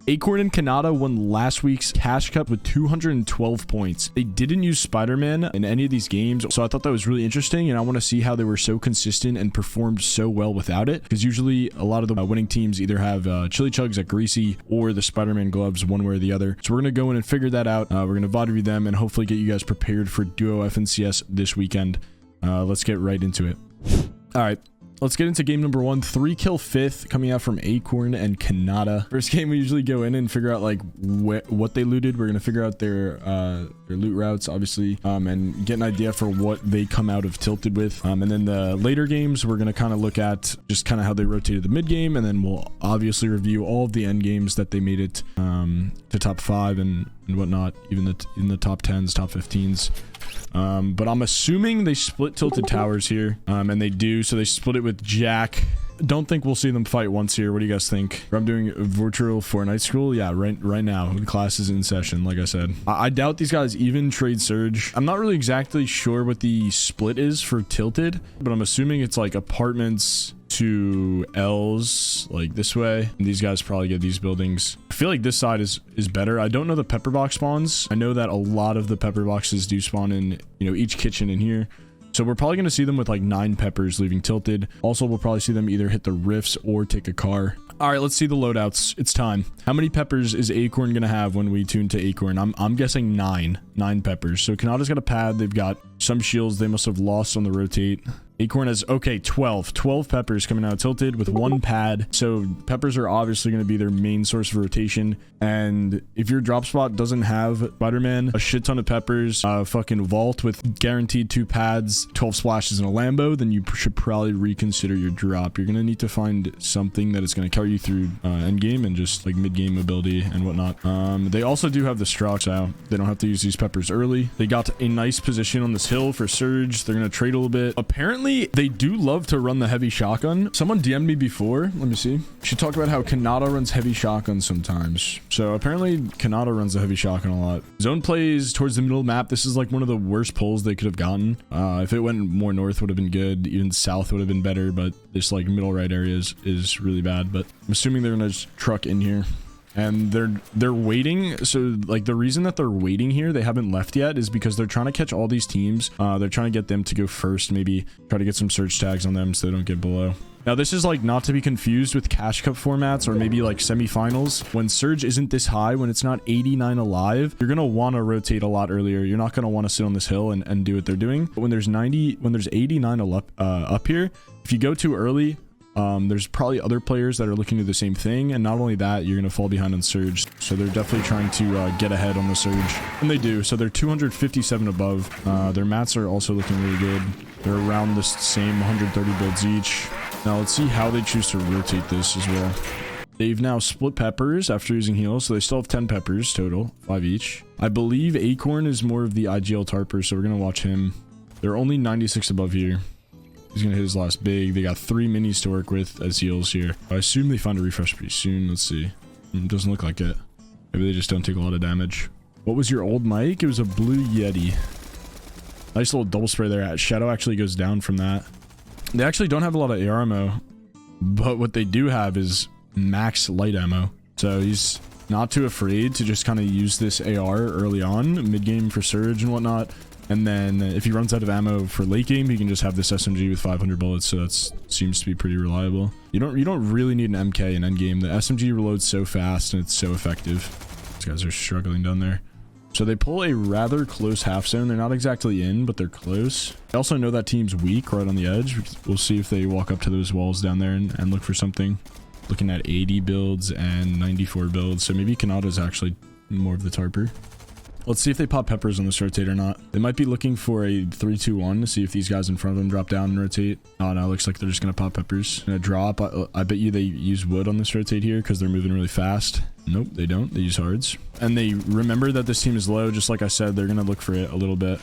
Acorn and Khanada won last week's Cash Cup with 212 points. They didn't use Spider-Man in any of these games, so I thought that was really interesting, and I want to see how they were so consistent and performed so well without it, because usually a lot of the winning teams either have Chili Chugs at Greasy or the Spider-Man gloves, one way or the other. So we're going to go in and figure that out. We're going to VOD review them and hopefully get you guys prepared for Duo FNCS this weekend. Let's get right into it. All right. Let's get into game number 1. 3 kill 5th coming out from Acorn and Khanada. First game, we usually go in and figure out like what they looted. We're going to figure out their loot routes, obviously, and get an idea for what they come out of tilted with. And then the later games, we're going to kind of look at just kind of how they rotated the mid game. And then we'll obviously review all of the end games that they made it to top 5 and whatnot, even in the top 10s, top 15s. But I'm assuming they split tilted towers here, and they do. So they split it with Jack. Don't think we'll see them fight once here. What do you guys think? I'm doing virtual Fortnite school. Yeah, right now. The class is in session, like I said. I doubt these guys even trade Surge. I'm not really exactly sure what the split is for tilted, but I'm assuming it's like apartments to L's like this way, and these guys probably get these buildings. I feel like this side is better. I don't know the pepper box spawns. I know that a lot of the pepper boxes do spawn in, you know, each kitchen in here. So we're probably going to see them with like 9 peppers leaving tilted. Also, we'll probably see them either hit the rifts or take a car. All right, let's see the loadouts. It's time. How many peppers is Acorn going to have when we tune to Acorn? I'm guessing 9 peppers. So Khanada's got a pad. They've got some shields they must have lost on the rotate. Acorn has, okay, 12 peppers coming out tilted with 1 pad. So peppers are obviously going to be their main source of rotation. And if your drop spot doesn't have Spider-Man, a shit ton of peppers, fucking vault with guaranteed 2 pads, 12 splashes in a Lambo, then you should probably reconsider your drop. You're going to need to find something that is going to carry you through end game and just like mid game mobility and whatnot. They also do have the Strox, so they don't have to use these peppers early. They got a nice position on this hill for Surge. They're going to trade a little bit. Apparently, they do love to run the heavy shotgun. Someone DM'd me before. Let me see. She talked about how Khanada runs heavy shotgun sometimes. So apparently Khanada runs the heavy shotgun a lot. Zone plays towards the middle of the map. This is like one of the worst pulls they could have gotten. If it went more north would have been good. Even south would have been better, but this like middle right area is really bad. But I'm assuming they're gonna just truck in here. And they're waiting. So like the reason that they're waiting here, they haven't left yet, is because they're trying to catch all these teams. They're trying to get them to go first, maybe try to get some search tags on them so they don't get below. Now this is like not to be confused with Cash Cup formats or maybe like semifinals. When Surge isn't this high, when it's not 89 alive, you're gonna want to rotate a lot earlier. You're not gonna want to sit on this hill and do what they're doing. But when there's 89 up here, if you go too early, there's probably other players that are looking to do the same thing, and not only that, you're going to fall behind on Surge. So they're definitely trying to get ahead on the Surge, and they do. So they're 257 above. Their mats are also looking really good. They're around the same 130 builds each. Now let's see how they choose to rotate this as well. They've now split peppers after using heals, so they still have 10 peppers total, 5 each. I believe Acorn is more of the IGL tarper, so we're going to watch him. They're only 96 above here. He's gonna hit his last big. They got 3 minis to work with as heals here. I assume they find a refresh pretty soon. Let's see. Doesn't look like it. Maybe they just don't take a lot of damage. What was your old mic? It was a blue Yeti. Nice little double spray there. Shadow actually goes down from that. They actually don't have a lot of AR ammo, but what they do have is max light ammo. So he's not too afraid to just kind of use this AR early on, mid game for Surge and whatnot. And then if he runs out of ammo for late game, he can just have this SMG with 500 bullets. So that seems to be pretty reliable. You don't really need an MK in end game. The SMG reloads so fast and it's so effective. These guys are struggling down there. So they pull a rather close half zone. They're not exactly in, but they're close. I also know that team's weak right on the edge. We'll see if they walk up to those walls down there and look for something. Looking at 80 builds and 94 builds. So maybe Khanada's actually more of the tarper. Let's see if they pop peppers on this rotate or not. They might be looking for a 3-2-1 to see if these guys in front of them drop down and rotate. Oh no, looks like they're just gonna pop peppers. Gonna drop. I bet you they use wood on this rotate here because they're moving really fast. Nope, they don't. They use hards. And they remember that this team is low. Just like I said, they're gonna look for it a little bit.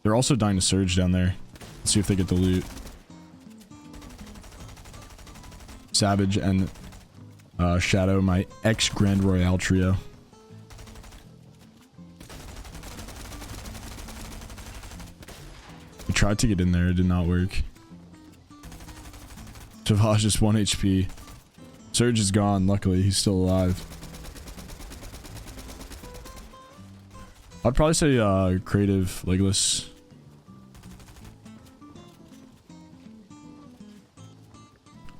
They're also dying to Surge down there. Let's see if they get the loot. Savage and Shadow, my ex Grand Royale trio. Tried to get in there, it did not work. Savage just 1 HP. So Surge is gone. Luckily, he's still alive. I'd probably say creative legless.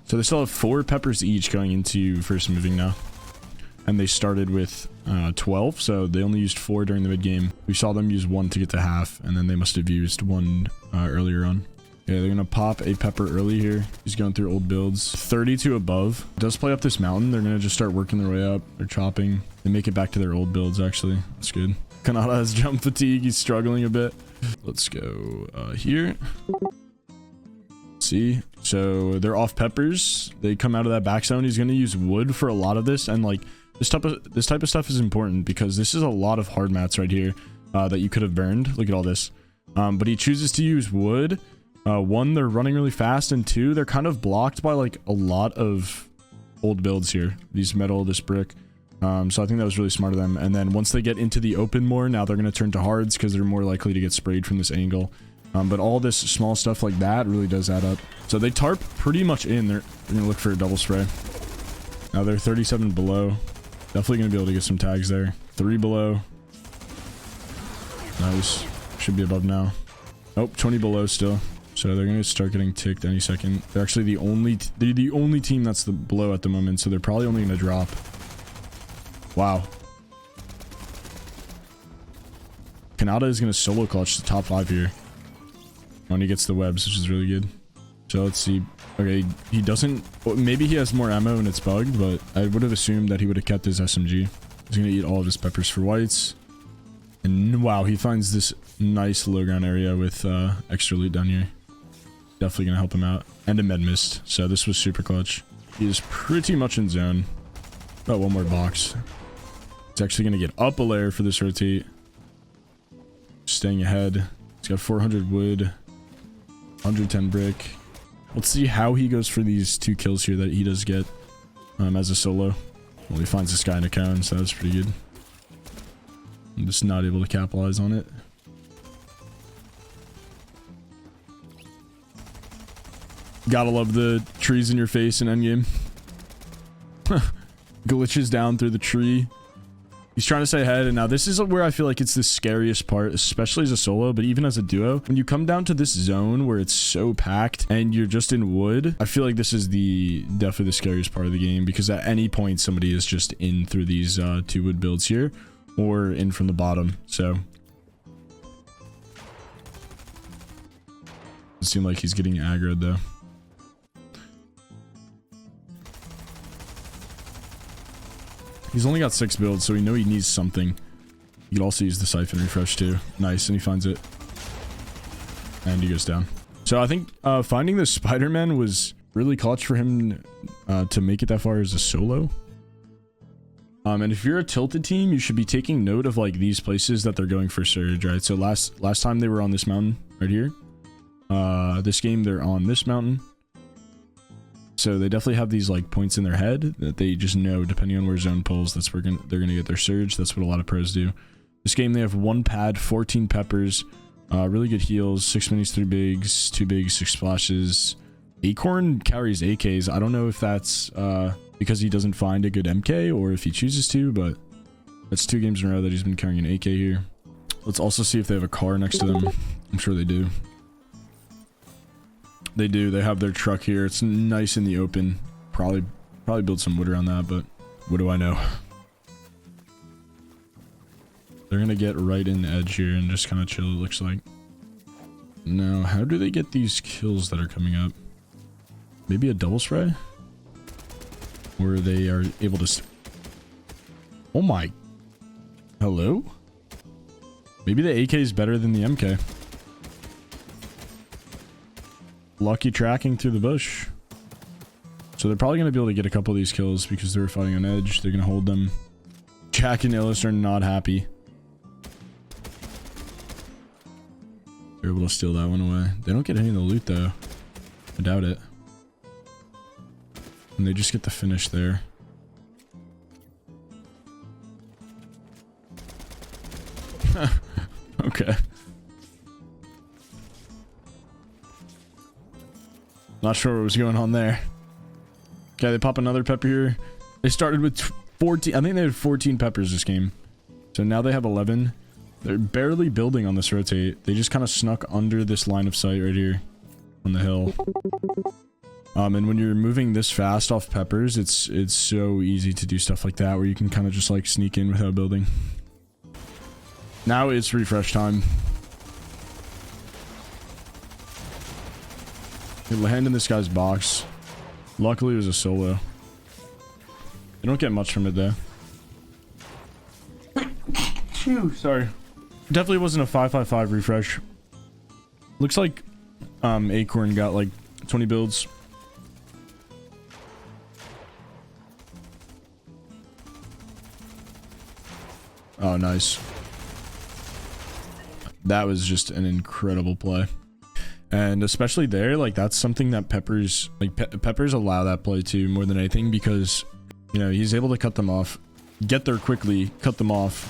So they still have 4 peppers each going into first moving now. And they started with 12, so they only used 4 during the mid game. We saw them use 1 to get to half, and then they must have used 1 earlier on. Yeah, they're gonna pop a pepper early here. He's going through old builds. 30 to above. Does play up this mountain. They're gonna just start working their way up. They're chopping. They make it back to their old builds, actually. That's good. Khanada has jump fatigue. He's struggling a bit. Let's go here. See, so they're off peppers. They come out of that back zone. He's gonna use wood for a lot of this, and like this type of stuff is important because this is a lot of hard mats right here that you could have burned. Look at all this. But he chooses to use wood. 1, they're running really fast, and 2, they're kind of blocked by like a lot of old builds here. These metal, this brick. So I think that was really smart of them. And then once they get into the open more, now they're going to turn to hards because they're more likely to get sprayed from this angle. But all this small stuff like that really does add up. So they tarp pretty much in. They're going to look for a double spray. Now they're 37 below. Definitely going to be able to get some tags there. 3 below. Nice. Should be above now. Oh, 20 below still. So they're going to start getting ticked any second. They're actually the only team that's below at the moment. So they're probably only going to drop. Wow. Khanada is going to solo clutch the top 5 here. When he gets the webs, which is really good. So let's see. Okay, he doesn't... Well, maybe he has more ammo and it's bugged, but I would have assumed that he would have kept his SMG. He's going to eat all of his peppers for whites. And wow, he finds this nice low ground area with extra loot down here. Definitely going to help him out. And a med mist. So this was super clutch. He is pretty much in zone. Got 1 more box. He's actually going to get up a layer for this rotate. Staying ahead. He's got 400 wood. 110 brick. Let's see how he goes for these 2 kills here that he does get as a solo. Well, he finds this guy in a cone, so that's pretty good. I'm just not able to capitalize on it. Gotta love the trees in your face in endgame. Glitches down through the tree. He's trying to stay ahead, and now this is where I feel like it's the scariest part, especially as a solo, but even as a duo. When you come down to this zone where it's so packed and you're just in wood, I feel like this is definitely the scariest part of the game, because at any point somebody is just in through these 2 wood builds here, or in from the bottom. So it seems like he's getting aggroed though. He's only got 6 builds, so we know he needs something. You could also use the siphon refresh too. Nice, and he finds it. And he goes down. So I think finding the Spider-Man was really clutch for him to make it that far as a solo. And if you're a tilted team, you should be taking note of like these places that they're going for surge, right? So last time they were on this mountain right here. This game they're on this mountain. So they definitely have these like points in their head that they just know, depending on where zone pulls, that's where they're gonna get their surge. That's what a lot of pros do. This game they have 1 pad, 14 peppers, really good heals, 6 minis, 3 bigs, 2 bigs, 6 splashes. Acorn carries AKs. I don't know if that's because he doesn't find a good MK or if he chooses to, but that's 2 games in a row that he's been carrying an AK here. Let's also see if they have a car next to them. I'm sure they do. They do. They have their truck here. It's nice in the open. Probably build some wood around that, but what do I know? They're gonna get right in the edge here and just kind of chill, it looks like. Now, how do they get these kills that are coming up? Maybe a double spray? Where they are able to... Oh my... Hello? Maybe the AK is better than the MK. Lucky tracking through the bush. So they're probably going to be able to get a couple of these kills because they were fighting on edge. They're going to hold them. Jack and Illis are not happy. They're able to steal that one away. They don't get any of the loot though. I doubt it. And they just get the finish there. Okay. Not sure what was going on there. Okay, they pop another pepper here. They started with 14. I think they had 14 peppers this game. So now they have 11. They're barely building on this rotate. They just kind of snuck under this line of sight right here on the hill. And when you're moving this fast off peppers, it's so easy to do stuff like that where you can kind of just like sneak in without building. Now it's refresh time. They land in this guy's box. Luckily it was a solo. You don't get much from it though. Phew, sorry. Definitely wasn't a 555 refresh. Looks like Acorn got like 20 builds. Oh, nice. That was just an incredible play. And especially there, like that's something that Peppers, like Peppers allow that play to more than anything because, you know, he's able to cut them off, get there quickly, cut them off,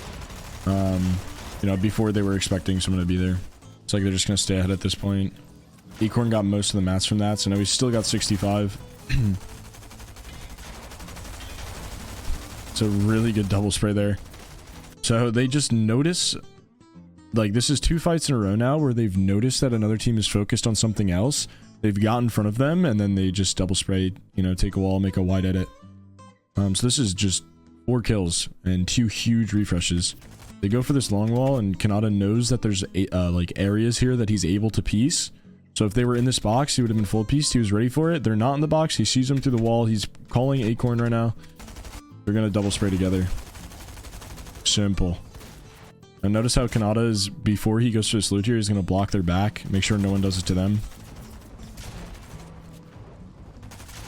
you know, before they were expecting someone to be there. It's like they're just going to stay ahead at this point. Acorn got most of the mats from that, so now he's still got 65. It's a really good double spray there. So they just notice, like this is 2 fights in a row now where they've noticed that another team is focused on something else. They've got in front of them and then they just double spray, you know, take a wall, make a wide edit. So this is just 4 kills and 2 huge refreshes. They go for this long wall and Khanada knows that there's like areas here that he's able to piece. So if they were in this box, he would have been full pieced. He was ready for it. They're not in the box. He sees them through the wall. He's calling Acorn right now. They're going to double spray together. Simple. And notice how Khanada is, before he goes to his loot here, he's going to block their back. Make sure no one does it to them.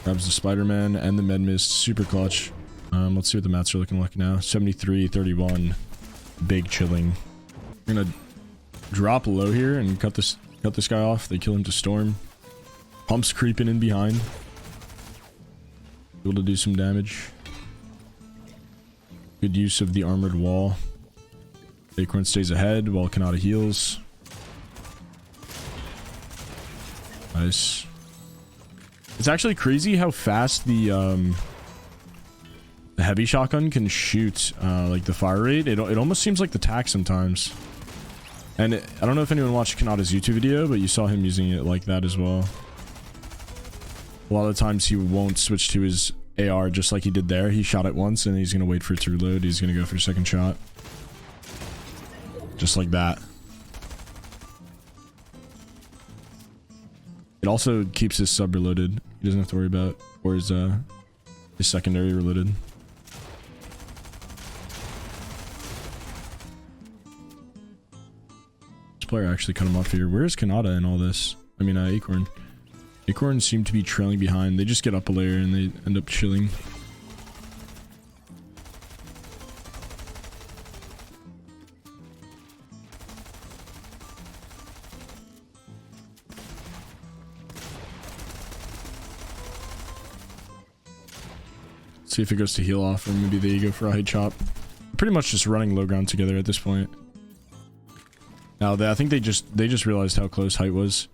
Grabs the Spider-Man and the Med Mist. Super clutch. Let's see what the mats are looking like now. 73, 31. Big chilling. We're going to drop low here and cut this guy off. They kill him to Storm. Pump's creeping in behind. Able to do some damage. Good use of the armored wall. Acorn stays ahead while Khanada heals. Nice. It's actually crazy how fast the heavy shotgun can shoot like the fire rate. It almost seems like the tac sometimes. And I don't know if anyone watched Khanada's YouTube video, but you saw him using it like that as well. A lot of times he won't switch to his AR just like he did there. He shot it once and he's going to wait for it to reload. He's going to go for a second shot. Just like that. It also keeps his sub reloaded. He doesn't have to worry about, or his secondary reloaded. This player actually cut him off here. Where's Khanada in all this? I mean, Acorn. Acorn seem to be trailing behind. They just get up a layer and they end up chilling. See if it goes to heal off, or maybe they go for a high chop. Pretty much just running low ground together at this point. Now, I think they just realized how close height was.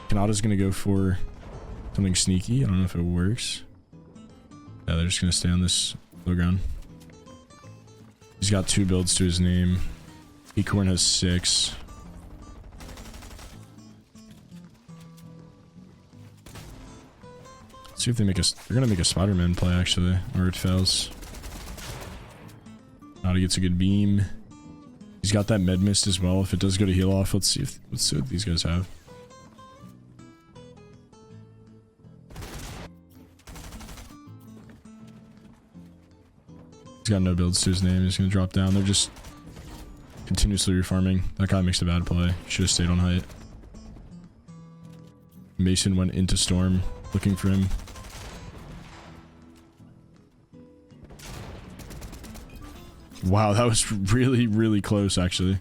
Khanada's gonna go for something sneaky. I don't know if it works. Yeah, they're just gonna stay on this low ground. He's got 2 builds to his name. Acorn has 6. Let's see if they make they're gonna make a Spider-Man play actually, or it fails. Khanada gets a good beam. He's got that med mist as well. If it does go to heal off, let's see what these guys have. He's got no builds to his name. He's gonna drop down. They're just continuously refarming. That guy makes a bad play. Should have stayed on height. Mason went into Storm, looking for him. Wow, that was really, really close, actually.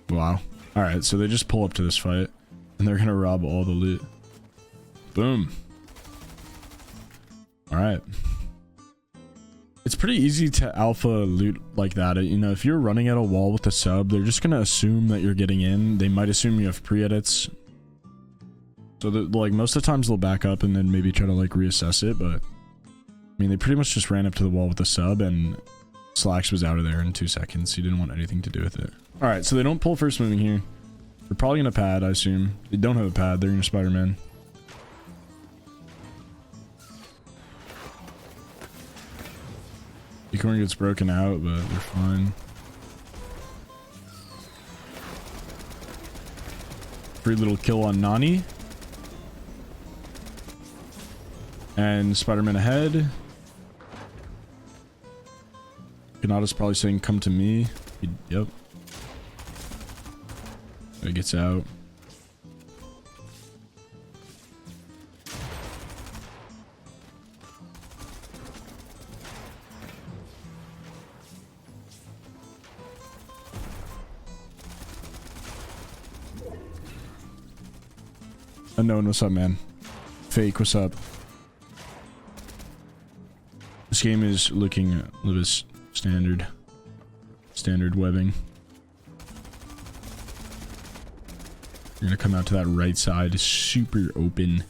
Wow. Alright, so they just pull up to this fight, and they're gonna rob all the loot. Boom. Alright. It's pretty easy to alpha loot like that. You know, if you're running at a wall with a sub, they're just gonna assume that you're getting in. They might assume you have pre-edits. So that, like, most of the times they'll back up and then maybe try to like reassess it, but I mean, they pretty much just ran up to the wall with a sub and Slacks was out of there in 2 seconds. He didn't want anything to do with it. All right, so they don't pull first moving here. They're probably gonna pad, I assume. They don't have a pad. They're gonna Spider-Man. Acorn gets broken out, but they're fine. Free little kill on Nani. And Spider-Man ahead. Khanada's probably saying, come to me. Yep. It gets out. Unknown, what's up, man? Fake, what's up? This game is looking a little bit standard webbing. You're gonna come out to that right side, super open.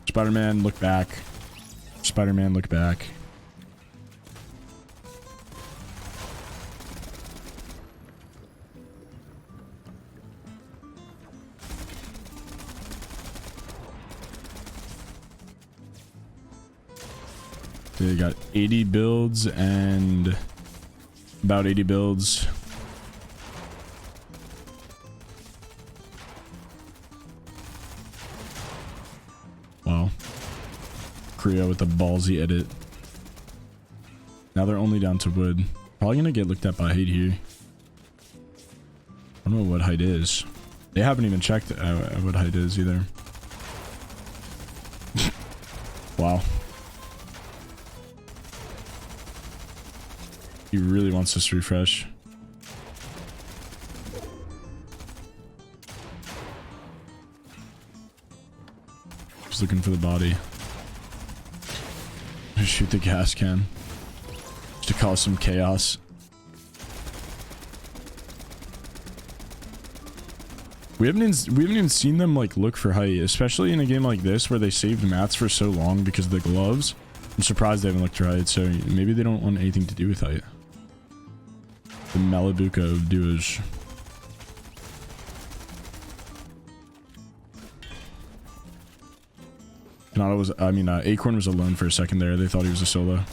Spider-Man, look back. Spider-Man, look back. They got 80 builds and about 80 builds. Wow. Korea with a ballsy edit. Now they're only down to wood. Probably gonna get looked at by height here. I don't know what height is. They haven't even checked what height is either. Wow. He really wants us to refresh. Just looking for the body. Shoot the gas can. Just to cause some chaos. We haven't even seen them like look for height, especially in a game like this where they saved mats for so long because of the gloves. I'm surprised they haven't looked for height, so maybe they don't want anything to do with height. The Malabuka of duos. Khanada was, I mean, Acorn was alone for a second there. They thought he was a solo.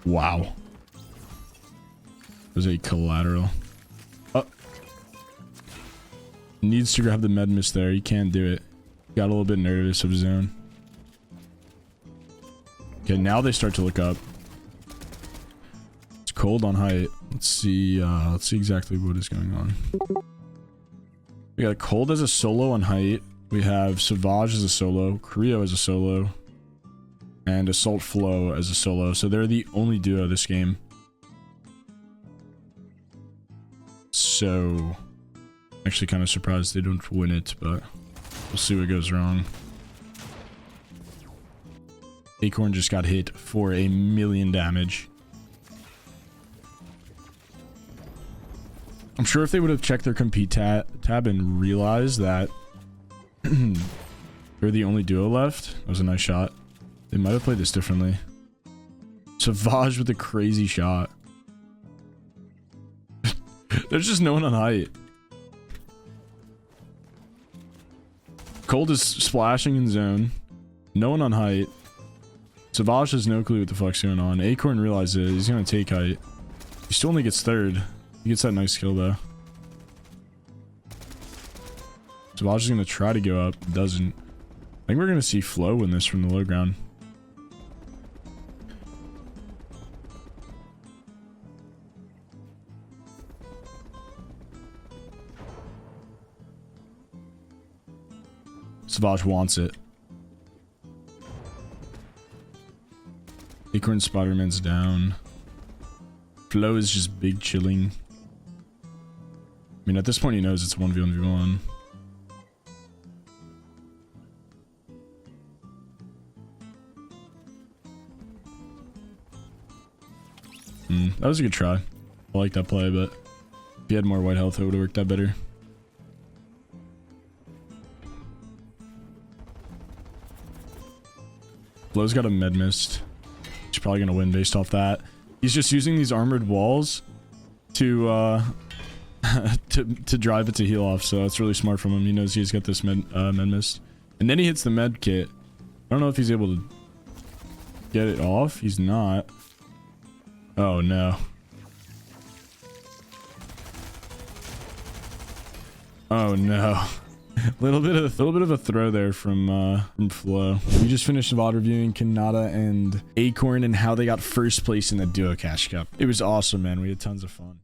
Wow. There's a collateral. Oh. Needs to grab the med miss there. He can't do it. Got a little bit nervous of his own. Okay, now they start to look up. It's cold on height. Let's see exactly what is going on. We got Cold as a solo on height. We have Savage as a solo, Creo as a solo, and Assault Flow as a solo. So they're the only duo this game. So, I'm actually kind of surprised they don't win it, but we'll see what goes wrong. Acorn just got hit for 1,000,000 damage. I'm sure if they would have checked their compete tab and realized that they're the only duo left, that was a nice shot. They might have played this differently. Savage with a crazy shot. There's just no one on height. Cold is splashing in zone. No one on height. Savage has no clue what the fuck's going on. Acorn realizes it. He's gonna take height. He still only gets third. He gets that nice kill though. Savage is gonna try to go up. Doesn't. I think we're gonna see Flow win this from the low ground. Savage wants it. Acorn Spider-Man's down. Flow is just big chilling. mean, at this point, he knows it's 1v1v1. That was a good try. I like that play, but if he had more white health, it would have worked out better. Flo's got a med mist. He's probably going to win based off that. He's just using these armored walls to to drive it to heal off, so that's really smart from him. He knows he's got this med mist. And then he hits the med kit. I don't know if he's able to get it off. He's not. Oh no. Oh no. little bit of a throw there from Flo. We just finished VOD reviewing Khanada and Acorn and how they got first place in the Duo Cash Cup. It was awesome, man. We had tons of fun.